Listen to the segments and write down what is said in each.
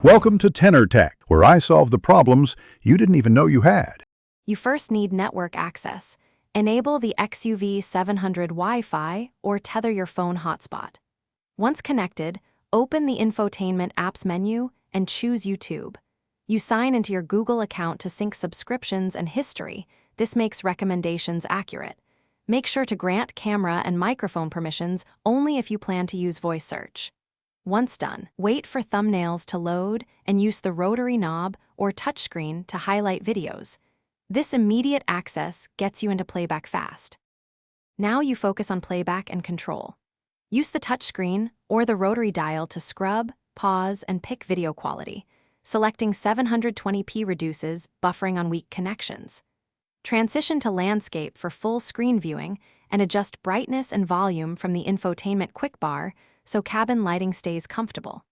Welcome to Tenor Tech, where I solve the problems you didn't even know you had. You first need network access. Enable the Xuv700 Wi-Fi or tether your phone hotspot. Once connected, open the infotainment apps menu and choose YouTube. You sign into your Google account to sync subscriptions and history. This makes recommendations accurate. Make sure to grant camera and microphone permissions only if you plan to use voice search. Once done, wait for thumbnails to load and use the rotary knob or touchscreen to highlight videos. This immediate access gets you into playback fast. Now you focus on playback and control. Use the touchscreen or the rotary dial to scrub, pause, and pick video quality. Selecting 720p reduces buffering on weak connections. Transition to landscape for full screen viewing and adjust brightness and volume from the infotainment quick bar so cabin lighting stays comfortable.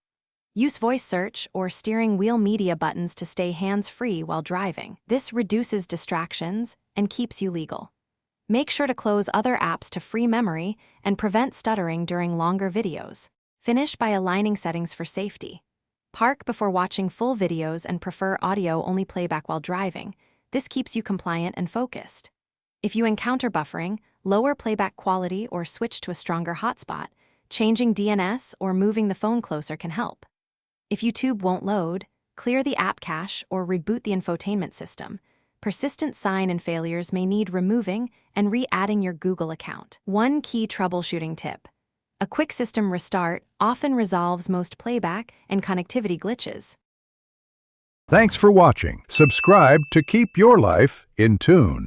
Use voice search or steering wheel media buttons to stay hands-free while driving. This reduces distractions and keeps you legal. Make sure to close other apps to free memory and prevent stuttering during longer videos. Finish by aligning settings for safety. Park before watching full videos and prefer audio-only playback while driving. This keeps you compliant and focused. If you encounter buffering, lower playback quality or switch to a stronger hotspot. Changing DNS or moving the phone closer can help. If YouTube won't load, clear the app cache or reboot the infotainment system. Persistent sign-in failures may need removing and re-adding your Google account. One key troubleshooting tip: a quick system restart often resolves most playback and connectivity glitches. Thanks for watching. Subscribe to keep your life in tune.